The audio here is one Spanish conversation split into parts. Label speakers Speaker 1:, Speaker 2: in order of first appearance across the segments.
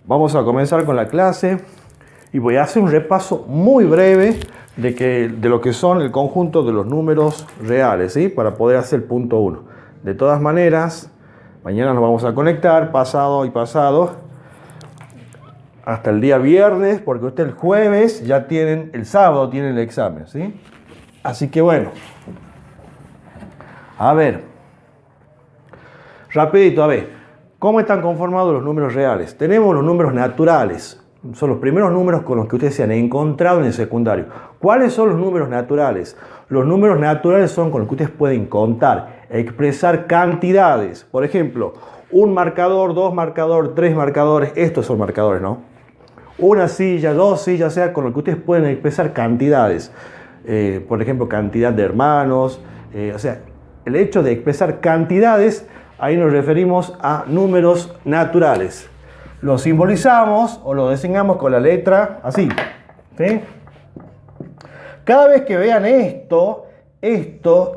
Speaker 1: Vamos a comenzar con la clase y voy a hacer un repaso muy breve de lo que son el conjunto de los números reales, ¿sí? Para poder hacer el punto 1. De todas maneras, mañana nos vamos a conectar, pasado y pasado, hasta el día viernes, porque ustedes el jueves ya tienen, el sábado tienen el examen, ¿sí? Así que bueno, a ver, rapidito, a ver. ¿Cómo están conformados los números reales? Tenemos los números naturales. Son los primeros números con los que ustedes se han encontrado en el secundario. ¿Cuáles son los números naturales? Los números naturales son con los que ustedes pueden contar, expresar cantidades. Por ejemplo, un marcador, dos marcadores, tres marcadores. Estos son marcadores, ¿no? Una silla, dos sillas, o sea, con lo que ustedes pueden expresar cantidades. Por ejemplo, cantidad de hermanos. O sea, el hecho de expresar cantidades, ahí nos referimos a números naturales. Lo simbolizamos o lo designamos con la letra así, ¿sí? Cada vez que vean esto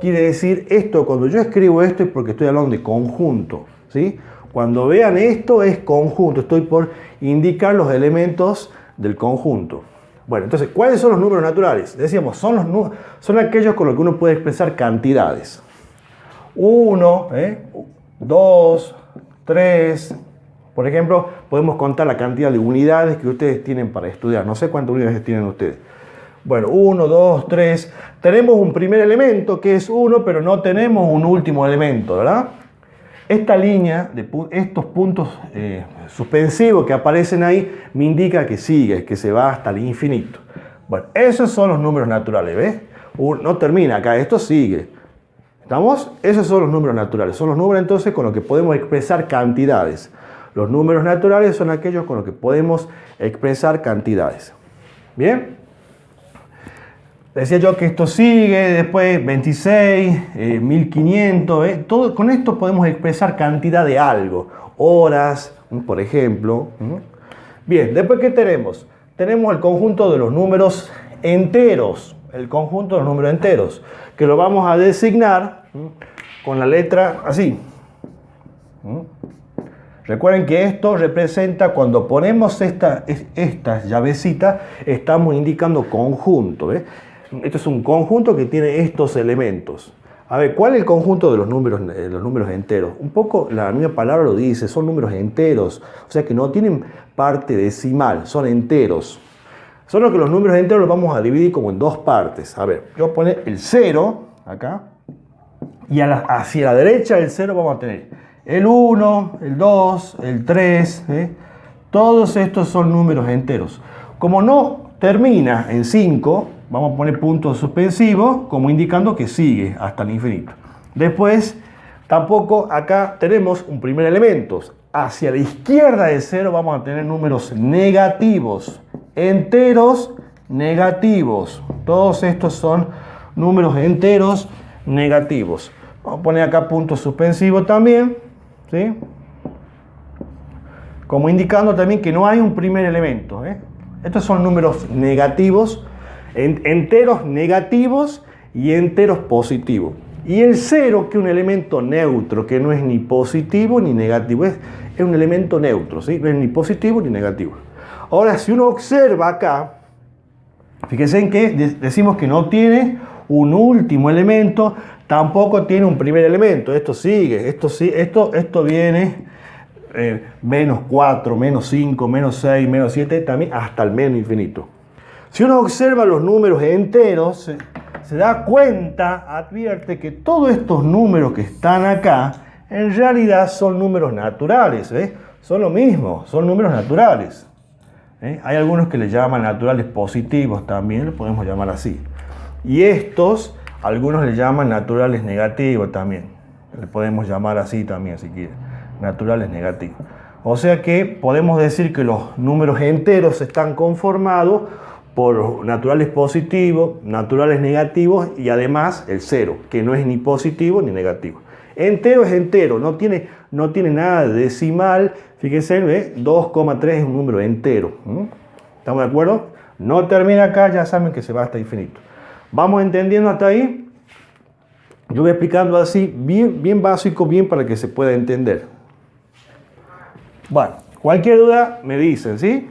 Speaker 1: quiere decir esto. Cuando yo escribo esto es porque estoy hablando de conjunto, ¿sí? Cuando vean esto es conjunto. Estoy por indicar los elementos del conjunto. Bueno, entonces, ¿cuáles son los números naturales? Decíamos, son aquellos con los que uno puede expresar cantidades. 1, 2, 3. Por ejemplo, podemos contar la cantidad de unidades que ustedes tienen para estudiar. No sé cuántas unidades tienen ustedes. Bueno, 1, 2, 3. Tenemos un primer elemento que es 1, pero no tenemos un último elemento, ¿verdad? Esta línea, estos puntos suspensivos que aparecen ahí, me indica que sigue, que se va hasta el infinito. Bueno, esos son los números naturales, ¿ves? No termina acá, esto sigue. ¿Estamos? Esos son los números naturales. Son los números entonces con los que podemos expresar cantidades. Los números naturales son aquellos con los que podemos expresar cantidades. ¿Bien? Decía yo que esto sigue, después 26, 1500. Con esto podemos expresar cantidad de algo. Horas, por ejemplo. Bien, después ¿qué tenemos? Tenemos el conjunto de los números enteros. El conjunto de los números enteros, que lo vamos a designar con la letra así. Recuerden que esto representa, cuando ponemos esta llavecita, estamos indicando conjunto. ¿Ves? Esto es un conjunto que tiene estos elementos. A ver, ¿cuál es el conjunto de los números enteros? Un poco la misma palabra lo dice, son números enteros. O sea que no tienen parte decimal, son enteros. Solo que los números enteros los vamos a dividir como en dos partes. A ver, yo voy a poner el 0 acá. Y hacia la derecha del 0 vamos a tener el 1, el 2, el 3. Todos estos son números enteros. Como no termina en 5, vamos a poner puntos suspensivos como indicando que sigue hasta el infinito. Después, tampoco acá tenemos un primer elemento. Hacia la izquierda del 0 vamos a tener números negativos. Enteros negativos. Todos estos son números enteros negativos. Vamos a poner acá puntos suspensivos también, ¿sí? Como indicando también que no hay un primer elemento. Estos son números negativos, enteros negativos y enteros positivos. Y el 0, que es un elemento neutro, que no es ni positivo ni negativo, es un elemento neutro, ¿sí? No es ni positivo ni negativo. Ahora, si uno observa acá, fíjense en que decimos que no tiene un último elemento, tampoco tiene un primer elemento. Esto sigue, esto viene menos 4, menos 5, menos 6, menos 7, también hasta el menos infinito. Si uno observa los números enteros, se da cuenta, advierte que todos estos números que están acá, en realidad son números naturales. Son lo mismo, son números naturales. Hay algunos que le llaman naturales positivos también, lo podemos llamar así. Y estos, algunos le llaman naturales negativos también. Le podemos llamar así también si quieren, naturales negativos. O sea que podemos decir que los números enteros están conformados por naturales positivos, naturales negativos y además el 0, que no es ni positivo ni negativo. Entero es entero, no tiene nada de decimal. Fíjense, 2,3 es un número entero. ¿Estamos de acuerdo? No termina acá, ya saben que se va hasta infinito. ¿Vamos entendiendo hasta ahí? Yo voy explicando así, bien básico, bien para que se pueda entender. Bueno, Cualquier duda me dicen, ¿sí?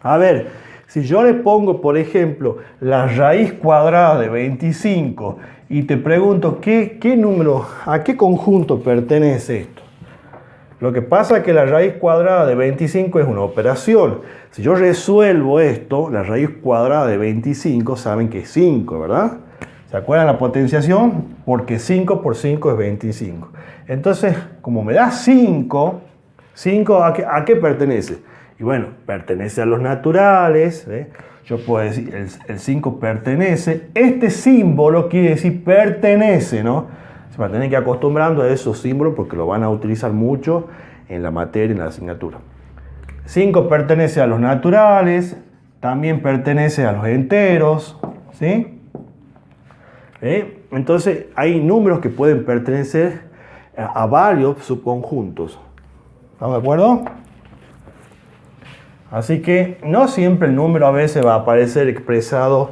Speaker 1: A ver, si yo le pongo, por ejemplo, la raíz cuadrada de 25 y te pregunto qué número, a qué conjunto pertenece esto. Lo que pasa es que la raíz cuadrada de 25 es una operación. Si yo resuelvo esto, la raíz cuadrada de 25, saben que es 5, ¿verdad? ¿Se acuerdan la potenciación? Porque 5 por 5 es 25. Entonces, como me da 5 ¿a qué pertenece? Y bueno, pertenece a los naturales. Yo puedo decir, el 5 pertenece. Este símbolo quiere decir pertenece, ¿no? Se van a tener que ir acostumbrando a esos símbolos porque lo van a utilizar mucho en la materia, en la asignatura. 5 pertenece a los naturales, también pertenece a los enteros, ¿sí? Entonces hay números que pueden pertenecer a varios subconjuntos. ¿Estamos de acuerdo? Así que no siempre el número a veces va a aparecer expresado,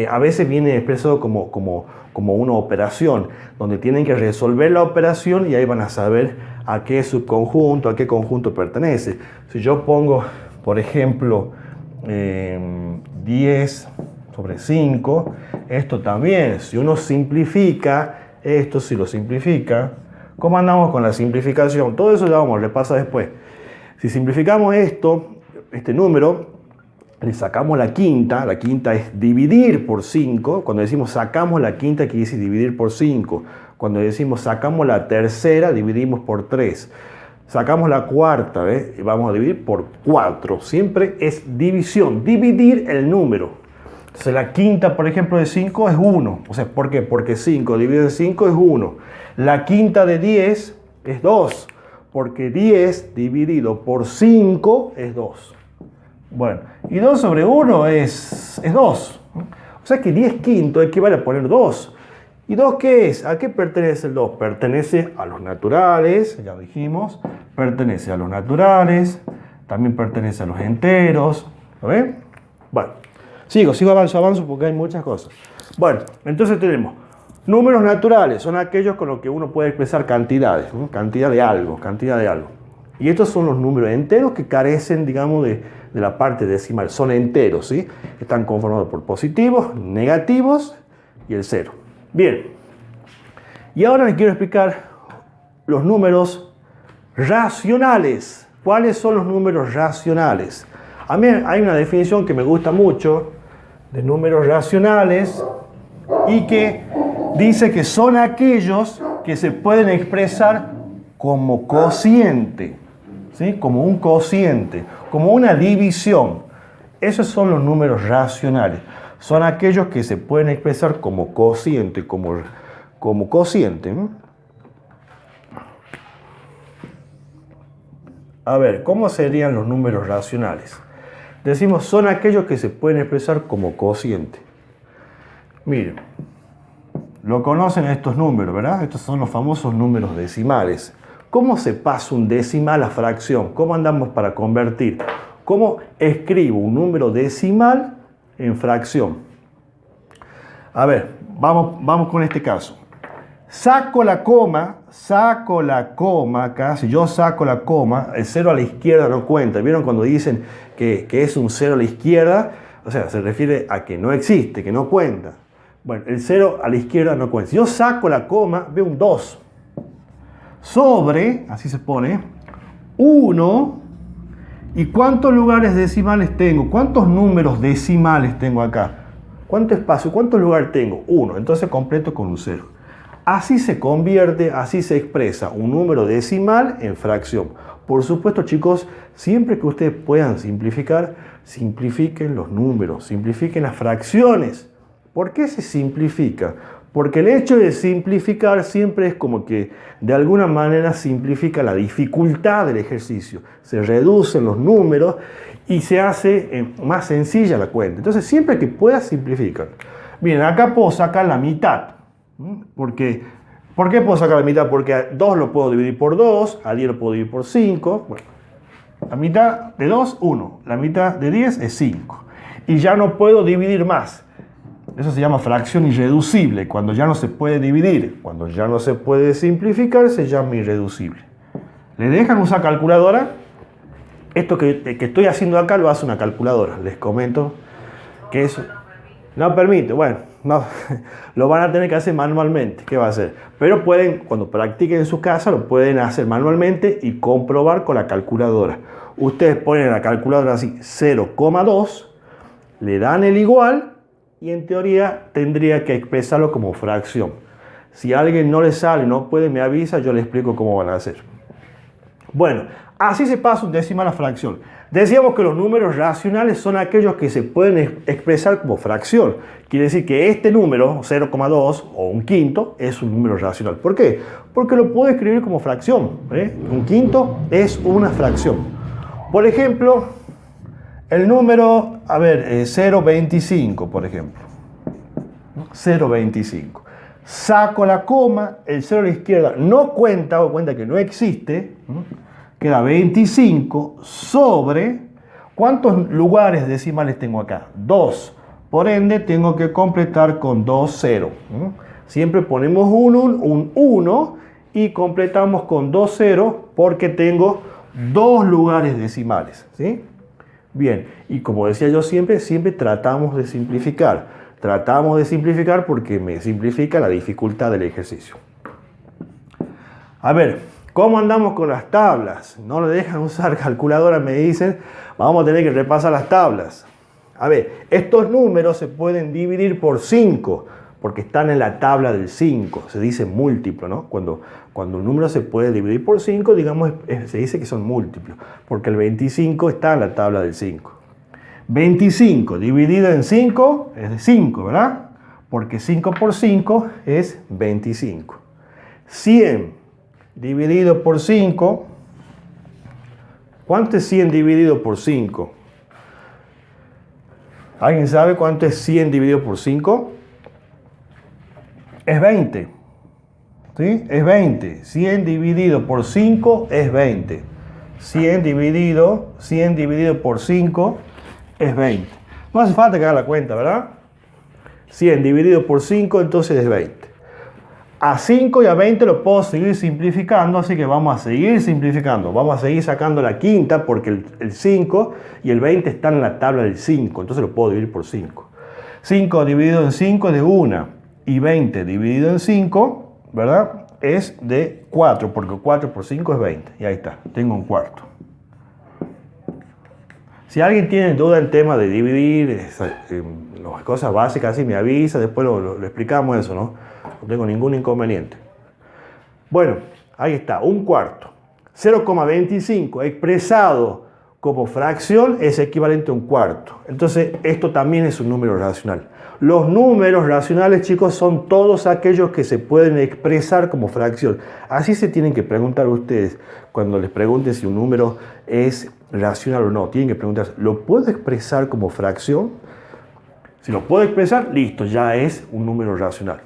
Speaker 1: a veces viene expresado como una operación, donde tienen que resolver la operación y ahí van a saber a qué subconjunto, a qué conjunto pertenece. Si yo pongo, por ejemplo, 10 sobre 5, esto también, si uno simplifica, esto si lo simplifica, ¿cómo andamos con la simplificación? Todo eso ya vamos a repasar después. Si simplificamos este número, le sacamos la quinta es dividir por 5. Cuando decimos sacamos la quinta, quiere decir dividir por 5. Cuando decimos sacamos la tercera, dividimos por 3. Sacamos la cuarta, ¿ves? Y vamos a dividir por 4. Siempre es división, dividir el número. Entonces la quinta, por ejemplo, de 5 es 1. O sea, ¿por qué? Porque 5 dividido en 5 es 1. La quinta de 10 es 2. Porque 10 dividido por 5 es 2. Bueno, y 2 sobre 1 es 2. O sea que 10 quinto equivale a poner 2. ¿Y 2 qué es? ¿A qué pertenece el 2? Pertenece a los naturales, ya dijimos. Pertenece a los naturales. También pertenece a los enteros. ¿Lo ven? Bueno, sigo, avanzo porque hay muchas cosas. Bueno, entonces tenemos números naturales. Son aquellos con los que uno puede expresar cantidades, ¿no? Cantidad de algo. Y estos son los números enteros que carecen, digamos, de la parte decimal. Son enteros, ¿sí? Están conformados por positivos, negativos y el 0. Bien. Y ahora les quiero explicar los números racionales. ¿Cuáles son los números racionales? A mí hay una definición que me gusta mucho de números racionales y que dice que son aquellos que se pueden expresar como cociente. ¿Sí? Como un cociente, como una división. Esos son los números racionales. Son aquellos que se pueden expresar como cociente, como cociente. A ver, ¿cómo serían los números racionales? Decimos, son aquellos que se pueden expresar como cociente. Miren, lo conocen estos números, ¿verdad? Estos son los famosos números decimales. ¿Cómo se pasa un decimal a fracción? ¿Cómo andamos para convertir? ¿Cómo escribo un número decimal en fracción? A ver, vamos con este caso. Saco la coma acá. Si yo saco la coma, el 0 a la izquierda no cuenta. ¿Vieron cuando dicen que es un 0 a la izquierda? O sea, se refiere a que no existe, que no cuenta. Bueno, el 0 a la izquierda no cuenta. Si yo saco la coma, veo un 2. Sobre, así se pone, 1. ¿Y cuántos lugares decimales tengo? ¿Cuántos números decimales tengo acá? ¿Cuánto espacio? ¿Cuántos lugares tengo? 1. Entonces completo con un 0. Así se convierte, así se expresa un número decimal en fracción. Por supuesto, chicos, siempre que ustedes puedan simplificar, simplifiquen los números, simplifiquen las fracciones. ¿Por qué se simplifica? Porque el hecho de simplificar siempre es como que de alguna manera simplifica la dificultad del ejercicio. Se reducen los números y se hace más sencilla la cuenta. Entonces siempre que pueda simplificar. Miren, acá puedo sacar la mitad. ¿Por qué puedo sacar la mitad? Porque a 2 lo puedo dividir por 2, a 10 lo puedo dividir por 5. Bueno, la mitad de 2, 1. La mitad de 10 es 5. Y ya no puedo dividir más. Eso se llama fracción irreducible. Cuando ya no se puede dividir, cuando ya no se puede simplificar, se llama irreducible. ¿Le dejan usar calculadora? Esto que estoy haciendo acá lo hace una calculadora. Les comento que eso no permite. Bueno, no, lo van a tener que hacer manualmente. ¿Qué va a hacer? Pero pueden, cuando practiquen en su casa, lo pueden hacer manualmente y comprobar con la calculadora. Ustedes ponen la calculadora así, 0,2, le dan el igual y en teoría tendría que expresarlo como fracción. Si a alguien no le sale, no puede, me avisa, yo le explico cómo van a hacer. Bueno, así se pasa un decimal a fracción. Decíamos que los números racionales son aquellos que se pueden expresar como fracción. Quiere decir que este número, 0,2 o un quinto, es un número racional. ¿Por qué? Porque lo puedo escribir como fracción. Un quinto es una fracción. Por ejemplo, el número, 0,25, por ejemplo. 0,25. Saco la coma, el 0 a la izquierda no cuenta, o cuenta que no existe. Queda 25 sobre, ¿cuántos lugares decimales tengo acá? 2. Por ende, tengo que completar con 2 0. Siempre ponemos un 1 y completamos con 2 0 porque tengo 2 lugares decimales. ¿Sí? Bien, y como decía yo siempre tratamos de simplificar. Tratamos de simplificar porque me simplifica la dificultad del ejercicio. A ver, ¿cómo andamos con las tablas? No le dejan usar calculadora, me dicen. Vamos a tener que repasar las tablas. A ver, estos números se pueden dividir por 5, porque están en la tabla del 5. Se dice múltiplo, ¿no? Cuando un número se puede dividir por 5, digamos, se dice que son múltiplos, porque el 25 está en la tabla del 5. 25 dividido en 5 es de 5, ¿verdad? Porque 5 por 5 es 25. 100 dividido por 5, ¿cuánto es 100 dividido por 5? ¿Alguien sabe cuánto es 100 dividido por 5? Es 20. ¿Sí? Es 20. 100 dividido por 5 es 20. 100 dividido por 5 es 20. No hace falta que haga la cuenta, ¿verdad? 100 dividido por 5 entonces es 20. A 5 y a 20 lo puedo seguir simplificando, así que vamos a seguir simplificando. Vamos a seguir sacando la quinta porque el 5 y el 20 están en la tabla del 5, entonces lo puedo dividir por 5. 5 dividido en 5 es de 1 y 20 dividido en 5, ¿verdad? Es de 4, porque 4 por 5 es 20. Y ahí está, tengo un cuarto. Si alguien tiene duda en tema de dividir, las cosas básicas, así me avisa, después lo explicamos eso, ¿no? No tengo ningún inconveniente. Bueno, ahí está, un cuarto. 0,25 expresado como fracción es equivalente a un cuarto. Entonces, esto también es un número racional. Los números racionales, chicos, son todos aquellos que se pueden expresar como fracción. Así se tienen que preguntar ustedes cuando les pregunten si un número es racional o no. Tienen que preguntar, ¿lo puedo expresar como fracción? Si lo puedo expresar, listo, ya es un número racional.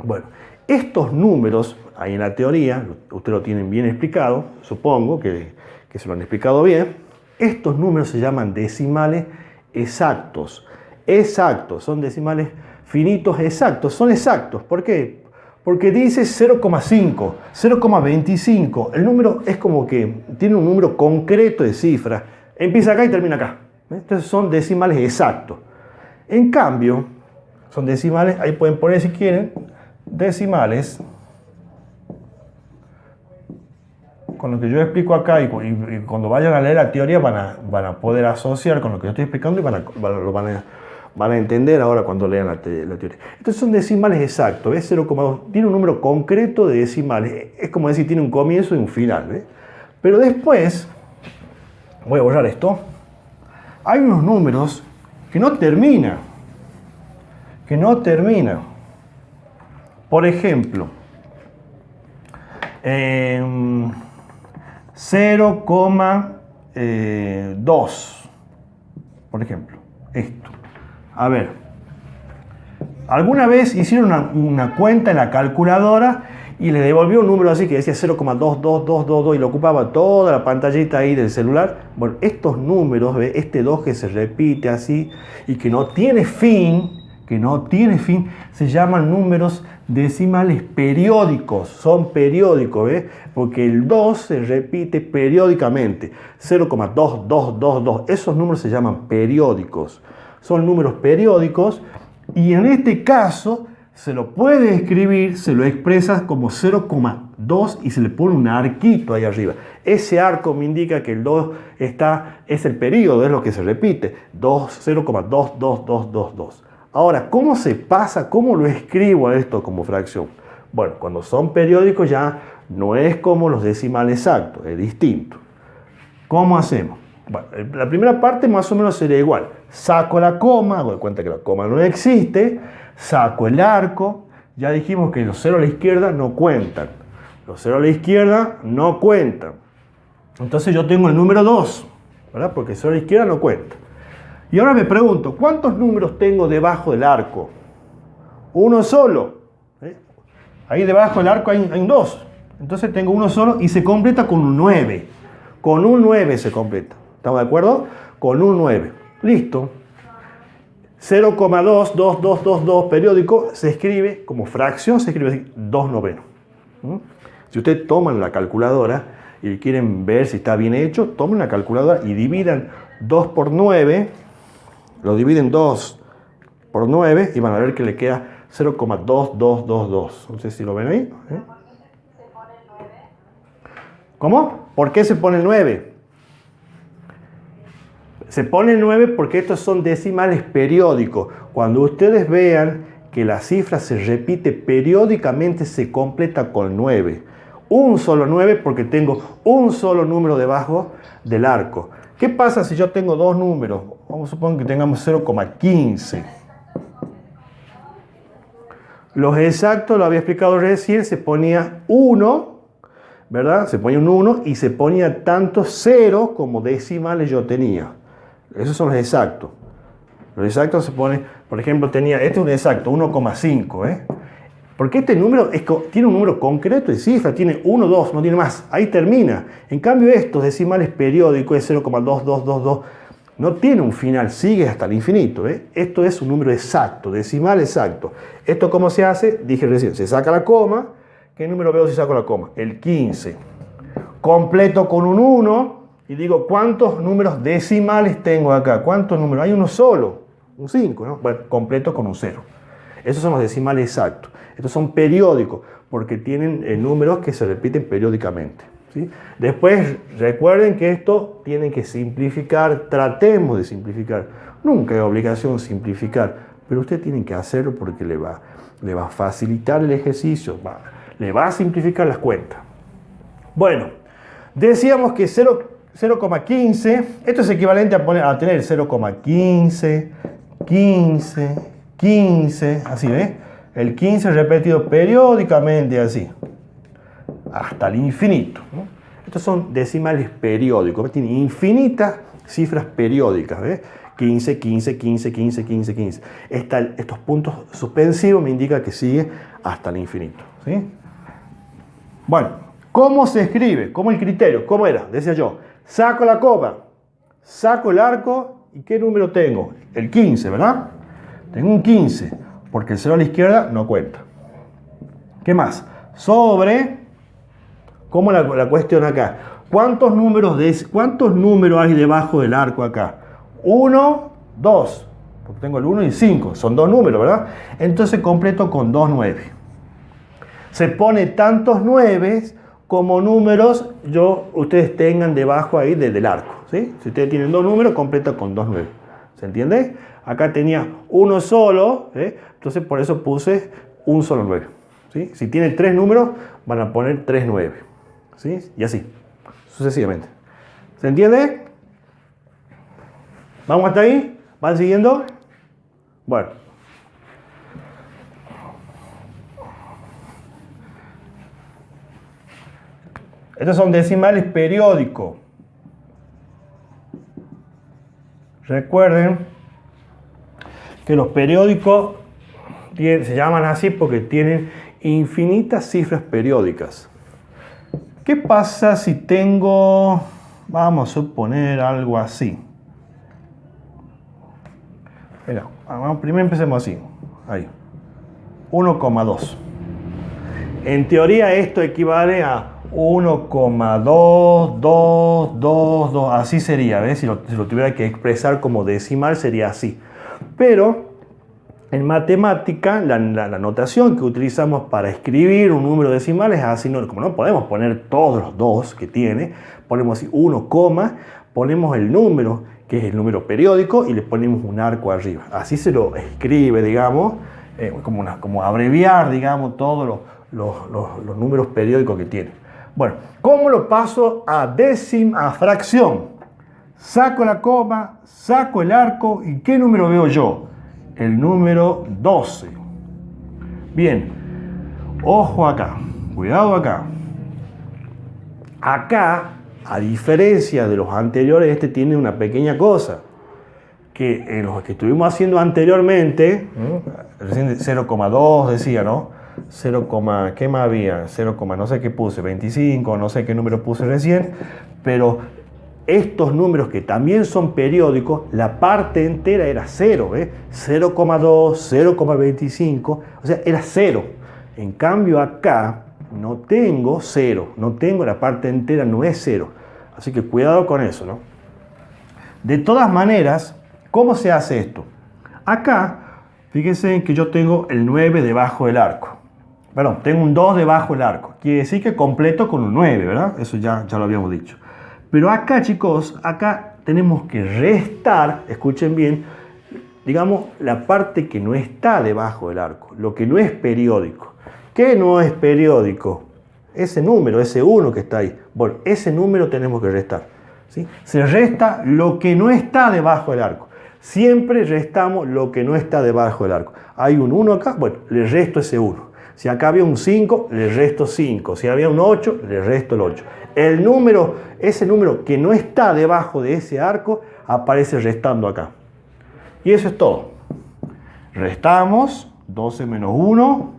Speaker 1: Bueno, estos números, ahí en la teoría, ustedes lo tienen bien explicado, supongo que se lo han explicado bien. Estos números se llaman decimales exactos. Exactos, son decimales finitos exactos, son exactos. ¿Por qué? Porque dice 0,5, 0,25. El número es como que tiene un número concreto de cifras. Empieza acá y termina acá. Entonces son decimales exactos. En cambio, son decimales, ahí pueden poner si quieren, decimales, con lo que yo explico acá y cuando vayan a leer la teoría van a poder asociar con lo que yo estoy explicando y van a entender ahora cuando lean la teoría. Entonces son decimales exactos, ¿ves? 0,2 tiene un número concreto de decimales, es como decir, tiene un comienzo y un final, ¿ves? Pero después, voy a borrar esto, hay unos números que no terminan. Por ejemplo, 0,2. Por ejemplo, esto. A ver, ¿alguna vez hicieron una cuenta en la calculadora y le devolvió un número así que decía 0,22222 y lo ocupaba toda la pantallita ahí del celular? Bueno, estos números, este 2 que se repite así y que no tiene fin, se llaman números decimales periódicos, son periódicos, ¿ves? Porque el 2 se repite periódicamente, 0,2222, esos números se llaman periódicos, son números periódicos y en este caso se lo puede escribir, se lo expresa como 0,2 y se le pone un arquito ahí arriba. Ese arco me indica que el 2 es el periodo, es lo que se repite, 0,22222. Ahora, ¿cómo se pasa? ¿Cómo lo escribo a esto como fracción? Bueno, cuando son periódicos ya no es como los decimales exactos, es distinto. ¿Cómo hacemos? Bueno, la primera parte más o menos sería igual. Saco la coma, hago de cuenta que la coma no existe, saco el arco, ya dijimos que los ceros a la izquierda no cuentan. Los ceros a la izquierda no cuentan. Entonces yo tengo el número 2, ¿verdad? Porque el cero a la izquierda no cuenta. Y ahora me pregunto, ¿cuántos números tengo debajo del arco? Uno solo. Ahí debajo del arco hay un 2. Entonces tengo uno solo y se completa con un 9. Con un 9 se completa. ¿Estamos de acuerdo? Con un 9. Listo. 0,22222 periódico se escribe como fracción, se escribe así, 2/9. Si ustedes toman la calculadora y quieren ver si está bien hecho, tomen la calculadora y dividan 2 por 9. Lo dividen 2 por 9 y van a ver que le queda 0,2222. No sé si lo ven ahí. ¿Cómo? ¿Por qué se pone el 9? Se pone el 9 porque estos son decimales periódicos. Cuando ustedes vean que la cifra se repite periódicamente, se completa con 9. Un solo 9 porque tengo un solo número debajo del arco. ¿Qué pasa si yo tengo dos números? Vamos a suponer que tengamos 0,15. Los exactos, lo había explicado recién, se ponía 1, ¿verdad? Se ponía un 1 y se ponía tantos ceros como decimales yo tenía. Esos son los exactos. Los exactos se ponen, por ejemplo, este es un exacto, 1,5, Porque este número tiene un número concreto de cifra, tiene 1, 2, no tiene más. Ahí termina. En cambio, estos decimales periódicos, 0,2222, no tiene un final, sigue hasta el infinito. Esto es un número exacto, decimal exacto. ¿Esto cómo se hace? Dije recién, se saca la coma. ¿Qué número veo si saco la coma? El 15. Completo con un 1 y digo, ¿cuántos números decimales tengo acá? ¿Cuántos números? Hay uno solo, un 5, ¿no? Bueno, completo con un 0. Esos son los decimales exactos. Estos son periódicos porque tienen números que se repiten periódicamente, ¿sí? Después recuerden que esto tienen que simplificar, tratemos de simplificar. Nunca hay obligación simplificar, pero ustedes tienen que hacerlo porque le va a facilitar el ejercicio, le va a simplificar las cuentas. Bueno, decíamos que 0,15, esto es equivalente a tener 0,15, 15, 15, así, ¿ves? El 15 repetido periódicamente así, hasta el infinito, ¿no? Estos son decimales periódicos, tienen infinitas cifras periódicas, ¿ves? 15, 15, 15, 15, 15, 15. Estos puntos suspensivos me indican que sigue hasta el infinito, ¿sí? Bueno, ¿cómo se escribe? ¿Cómo el criterio? ¿Cómo era? Decía yo, saco la coma, saco el arco, ¿y qué número tengo? El 15, ¿verdad? Tengo un 15. Porque el 0 a la izquierda no cuenta. ¿Qué más? Sobre, ¿cómo la cuestión acá? ¿Cuántos números hay debajo del arco acá? 1, 2. Porque tengo el 1 y el 5. Son dos números, ¿verdad? Entonces completo con 2 9. Se pone tantos 9 como números ustedes tengan debajo ahí del arco, ¿sí? Si ustedes tienen dos números, completa con 2 9. ¿Se entiende? Acá tenía uno solo, entonces por eso puse un solo 9. ¿Sí? Si tienen tres números, van a poner 3 9. ¿Sí? Y así, sucesivamente. ¿Se entiende? ¿Vamos hasta ahí? ¿Van siguiendo? Bueno. Estos son decimales periódicos. Recuerden que los periódicos se llaman así porque tienen infinitas cifras periódicas. ¿Qué pasa si tengo, vamos a suponer algo así? Mira, primero empecemos así, ahí, 1,2. En teoría esto equivale a 1,2222, así sería, ¿ves? Si lo tuviera que expresar como decimal sería así. Pero en matemática la notación que utilizamos para escribir un número decimal es así, como no podemos poner todos los 2 que tiene, ponemos así 1, ponemos el número, que es el número periódico, y le ponemos un arco arriba. Así se lo escribe, digamos, como abreviar, digamos, todos los números periódicos que tiene. Bueno, ¿cómo lo paso a fracción? Saco la coma, saco el arco, ¿y qué número veo yo? El número 12. Bien, ojo acá, cuidado acá. Acá, a diferencia de los anteriores, este tiene una pequeña cosa, que en los que estuvimos haciendo anteriormente, recién 0,2 decía, ¿no? 0, ¿qué más había? 0, no sé qué puse, 25, no sé qué número puse recién, pero estos números que también son periódicos, la parte entera era 0, 0,2, 0,25, o sea, era 0. En cambio acá no tengo 0, no tengo la parte entera, no es 0. Así que cuidado con eso, ¿no? De todas maneras, ¿cómo se hace esto? Acá, fíjense que yo tengo el 9 debajo del arco. Perdón, tengo un 2 debajo del arco. Quiere decir que completo con un 9, ¿verdad? Eso ya lo habíamos dicho. Pero acá, chicos, acá tenemos que restar, escuchen bien, digamos, la parte que no está debajo del arco, lo que no es periódico. ¿Qué no es periódico? Ese número, ese 1 que está ahí. Bueno, ese número tenemos que restar, ¿sí? Se resta lo que no está debajo del arco. Siempre restamos lo que no está debajo del arco. Hay un 1 acá, bueno, le resto ese 1. Si acá había un 5, le resto 5. Si había un 8, le resto el 8. El número, ese número que no está debajo de ese arco, aparece restando acá. Y eso es todo. Restamos 12 menos 1.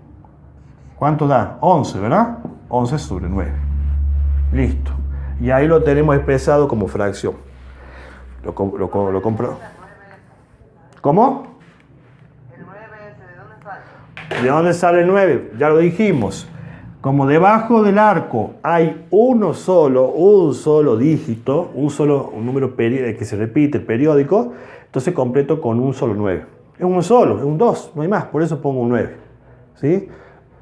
Speaker 1: ¿Cuánto da? 11, ¿verdad? 11 sobre 9. Listo. Y ahí lo tenemos expresado como fracción. Lo compro. ¿Cómo?
Speaker 2: El 9 ese, ¿de dónde sale?
Speaker 1: ¿De dónde sale el 9? Ya lo dijimos. Como debajo del arco hay un solo dígito, un número que se repite, el periódico, entonces completo con un solo 9. Es un solo, es un 2, no hay más, por eso pongo un 9. ¿Sí?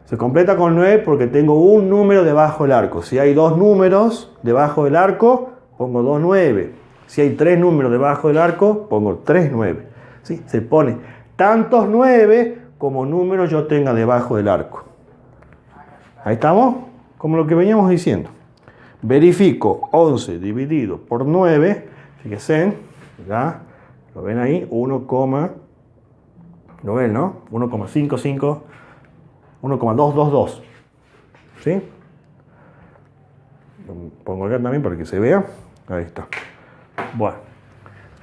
Speaker 1: Se completa con 9 porque tengo un número debajo del arco. Si hay 2 números debajo del arco, pongo 2 9. Si hay 3 números debajo del arco, pongo 3 9. ¿Sí? Se pone tantos 9 como números yo tenga debajo del arco. Ahí estamos, como lo que veníamos diciendo. Verifico 11 dividido por 9, fíjense, ¿ya? Lo ven ahí, 1, lo ven, ¿no? 1,55, 1,222, ¿sí? Lo pongo acá también para que se vea. Ahí está. Bueno,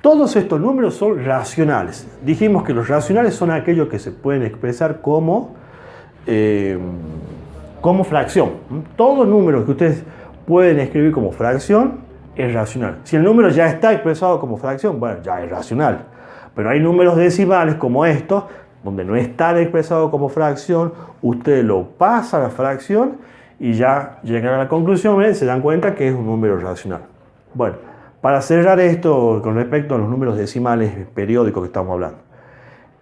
Speaker 1: todos estos números son racionales. Dijimos que los racionales son aquellos que se pueden expresar como fracción. Todo número que ustedes pueden escribir como fracción es racional. Si el número ya está expresado como fracción, bueno, ya es racional. Pero hay números decimales como estos, donde no están expresados como fracción, usted lo pasa a la fracción y ya llegan a la conclusión, se dan cuenta que es un número racional. Bueno, para cerrar esto con respecto a los números decimales periódicos que estamos hablando.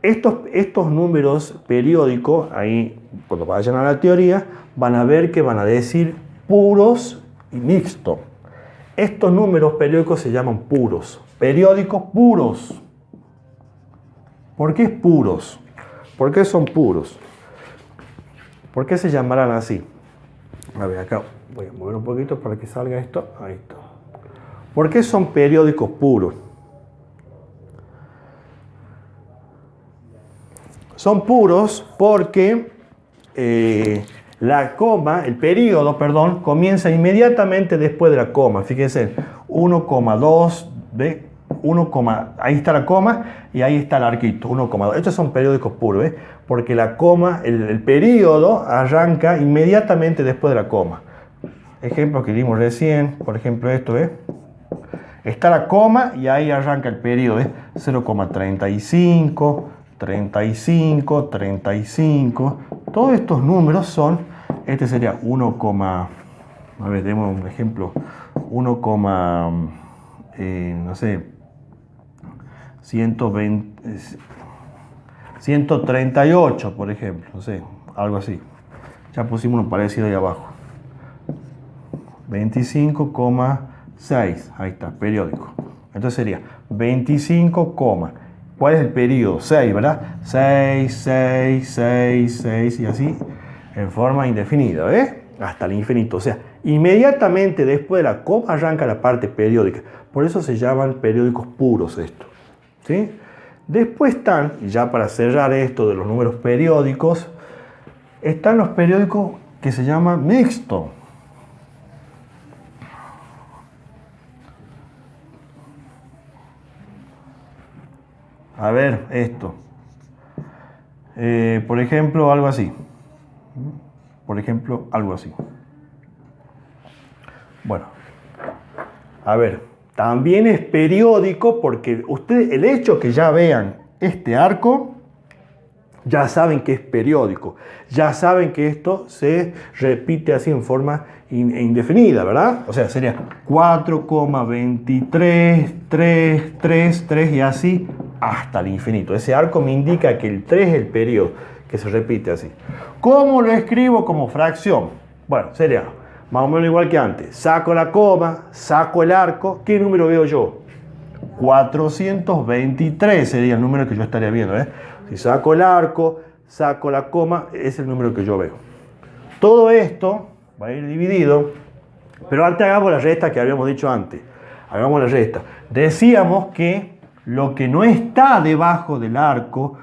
Speaker 1: Estos números periódicos, ahí cuando vayan a la teoría, van a ver que van a decir puros y mixtos. Estos números periódicos se llaman puros, periódicos puros. ¿Por qué puros? ¿Por qué son puros? ¿Por qué se llamarán así? A ver, acá voy a mover un poquito para que salga esto. Ahí está. ¿Por qué son periódicos puros? Son puros porque el periodo, comienza inmediatamente después de la coma. Fíjense, 1,2, ¿ve? Ahí está la coma y ahí está el arquito, 1,2. Estos son periódicos puros, ¿ves? Porque la coma, el periodo arranca inmediatamente después de la coma. Ejemplo que dimos recién, por ejemplo esto, ¿ves? Está la coma y ahí arranca el periodo, ¿ves? 0,35, 35, 35. Todos estos números son Este sería 1, a ver, demos un ejemplo. 1, no sé, 120, 138, por ejemplo, no sé, algo así. Ya pusimos uno parecido ahí abajo. 25,6, ahí está, periódico. Entonces sería 25, ¿cuál es el periodo? 6, ¿verdad? 6, 6, 6, 6 y así en forma indefinida, ¿ves? Hasta el infinito. O sea, inmediatamente después de la coma arranca la parte periódica. Por eso se llaman periódicos puros esto, ¿sí? Después están, y ya para cerrar esto de los números periódicos, están los periódicos que se llaman mixtos. A ver, esto. Por ejemplo, algo así. Por ejemplo, algo así. Bueno, a ver, también es periódico porque ustedes, el hecho que ya vean este arco, ya saben que es periódico. Ya saben que esto se repite así en forma indefinida, ¿verdad? O sea, sería 4,23, 3, 3, 3 y así hasta el infinito. Ese arco me indica que el 3 es el periodo, que se repite así. ¿Cómo lo escribo como fracción? Bueno, sería más o menos igual que antes. Saco la coma, saco el arco. ¿Qué número veo yo? 423 sería el número que yo estaría viendo, ¿eh? Si saco el arco, saco la coma, es el número que yo veo. Todo esto va a ir dividido, pero antes hagamos la resta que habíamos dicho antes. Hagamos la resta. Decíamos que lo que no está debajo del arco,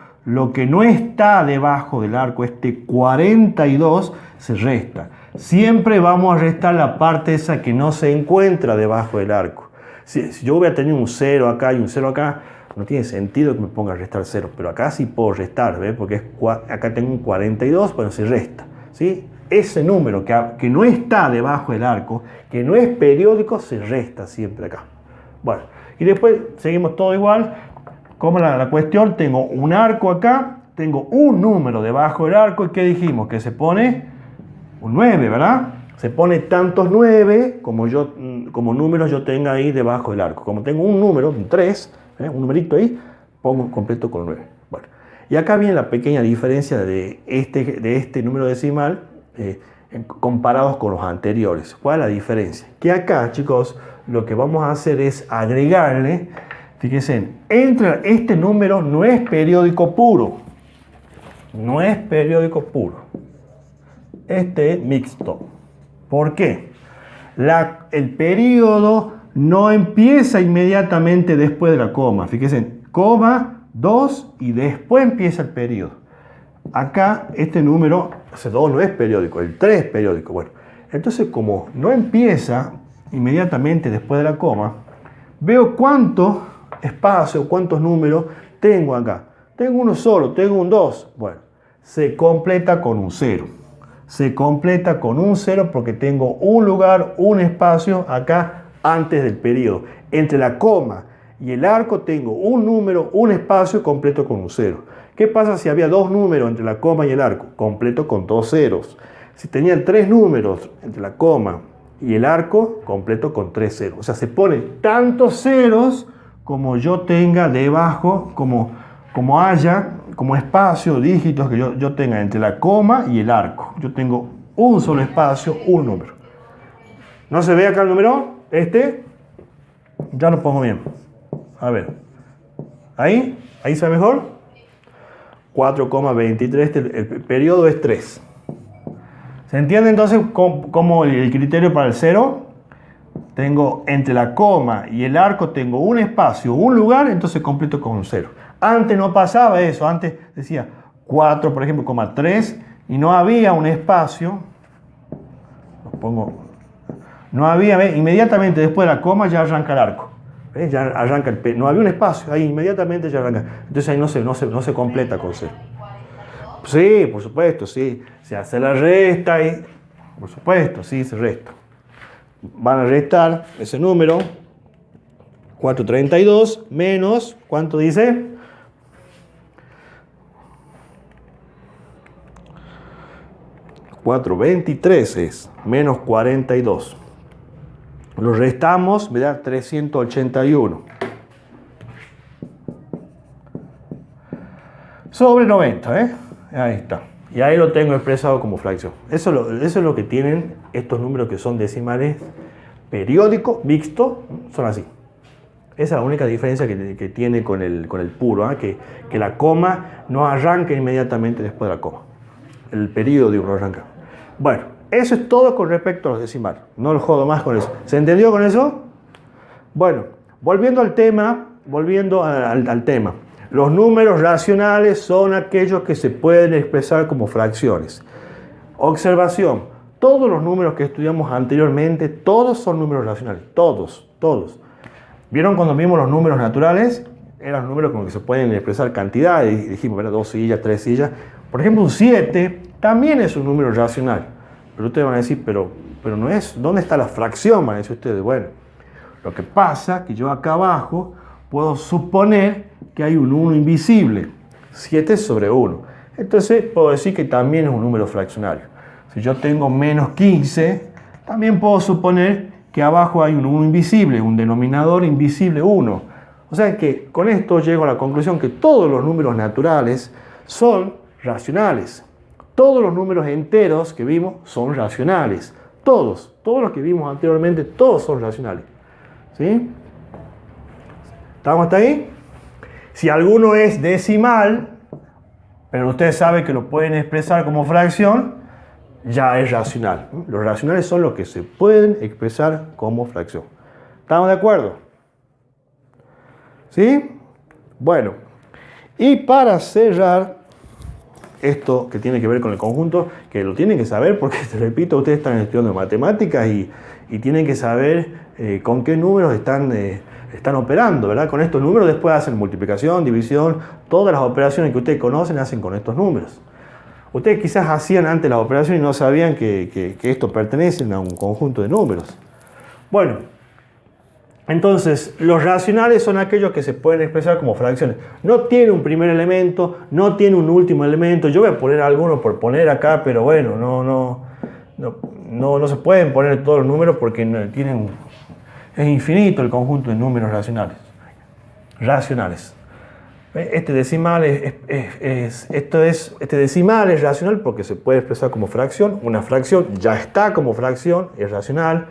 Speaker 1: este 42 se resta. Siempre vamos a restar la parte esa que no se encuentra debajo del arco. Si yo voy a tener un 0 acá y un 0 acá, no tiene sentido que me ponga a restar 0, pero acá sí puedo restar, ¿ves? Porque acá tengo un 42, bueno, se resta, ¿sí? Ese número que no está debajo del arco, que no es periódico, se resta siempre acá. Bueno, y después seguimos todo igual. Como la cuestión, tengo un arco acá, tengo un número debajo del arco, ¿y qué dijimos? Que se pone un 9, ¿verdad? Se pone tantos 9 como números yo tenga ahí debajo del arco. Como tengo un número, un 3, un numerito ahí, pongo completo con 9. Bueno, y acá viene la pequeña diferencia de este número decimal comparados con los anteriores. ¿Cuál es la diferencia? Que acá, chicos, lo que vamos a hacer es agregarle, fíjense, este número no es periódico puro. No es periódico puro. Este es mixto. ¿Por qué? El periodo no empieza inmediatamente después de la coma. Fíjense, coma, 2 y después empieza el periodo. Acá este número, ese 2 no es periódico, el 3 es periódico. Bueno, entonces como no empieza inmediatamente después de la coma, veo cuántos espacios, cuántos números tengo acá. Tengo uno solo, tengo un 2. Bueno, se completa con un 0. Se completa con un 0 porque tengo un lugar, un espacio acá antes del periodo. Entre la coma y el arco tengo un número, un espacio completo con un 0. ¿Qué pasa si había dos números entre la coma y el arco? Completo con 2 ceros. Si tenían 3 números entre la coma y el arco, completo con 3 ceros. O sea, se ponen tantos ceros como yo tenga debajo, como haya, como espacio, dígitos que yo tenga entre la coma y el arco. Yo tengo un solo espacio, un número. ¿No se ve acá el número? Ya lo pongo bien. A ver. ¿Ahí se ve mejor? 4,23, el periodo es 3. ¿Se entiende entonces cómo el criterio para el 0? Tengo entre la coma y el arco, tengo un espacio, un lugar, entonces completo con un 0. Antes no pasaba eso, antes decía 4, por ejemplo, 3, y no había un espacio. No había, inmediatamente después de la coma ya arranca el arco. Ya arranca no había un espacio, ahí inmediatamente ya arranca. Entonces ahí no se completa con 0. Sí, por supuesto, sí. Se hace la resta y, por supuesto, sí, se resta. Van a restar ese número, 432 menos, ¿cuánto dice? 4, 23 es, menos 42. Lo restamos, me da 381. Sobre 90, ¿eh? Ahí está. Y ahí lo tengo expresado como fracción. Eso es lo que tienen estos números que son decimales periódicos, mixtos, son así. Esa es la única diferencia que tiene con el puro, ¿eh? Que la coma no arranca inmediatamente después de la coma. El periodo no arranca. Bueno, eso es todo con respecto a los decimales. No lo jodo más con eso. ¿Se entendió con eso? Bueno, volviendo al tema. Los números racionales son aquellos que se pueden expresar como fracciones. Observación. Todos los números que estudiamos anteriormente, todos son números racionales. Todos. ¿Vieron cuando vimos los números naturales? Eran números con los que se pueden expresar cantidades. Y dijimos, 2 sillas, 3 sillas. Por ejemplo, un 7 también es un número racional. Pero ustedes van a decir, pero no es. ¿Dónde está la fracción? Van a decir ustedes, bueno. Lo que pasa es que yo acá abajo puedo suponer que hay un 1 invisible. 7 sobre 1. Entonces puedo decir que también es un número fraccionario. Si yo tengo menos 15, también puedo suponer que abajo hay un 1 invisible, un denominador invisible 1. O sea que con esto llego a la conclusión que todos los números naturales son racionales. Todos los números enteros que vimos son racionales. Todos los que vimos anteriormente, todos son racionales. ¿Sí? ¿Estamos hasta ahí? Si alguno es decimal, pero usted sabe que lo pueden expresar como fracción, ya es racional. Los racionales son los que se pueden expresar como fracción. ¿Estamos de acuerdo? ¿Sí? Bueno, y para cerrar esto que tiene que ver con el conjunto, que lo tienen que saber porque, te repito, ustedes están estudiando matemáticas y tienen que saber con qué números están operando, ¿verdad? Con estos números después hacen multiplicación, división, todas las operaciones que ustedes conocen hacen con estos números. Ustedes quizás hacían antes las operaciones y no sabían que esto pertenece a un conjunto de números. Bueno, entonces los racionales son aquellos que se pueden expresar como fracciones. No tiene un primer elemento, no tiene un último elemento. Yo voy a poner algunos por poner acá, pero bueno, no se pueden poner todos los números porque es infinito el conjunto de números racionales. Este decimal es racional porque se puede expresar como fracción. Una fracción ya está como fracción, es racional.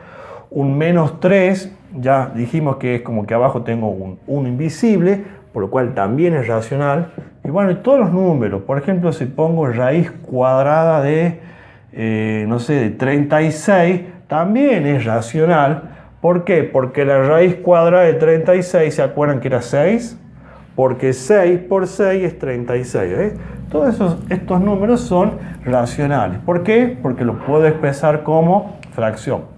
Speaker 1: Un menos 3, ya dijimos que es como que abajo tengo un 1 invisible, por lo cual también es racional. Y bueno, y todos los números, por ejemplo, si pongo raíz cuadrada de, de 36, también es racional. ¿Por qué? Porque la raíz cuadrada de 36, ¿se acuerdan que era 6? Porque 6 por 6 es 36. Todos estos números son racionales. ¿Por qué? Porque lo puedo expresar como fracción.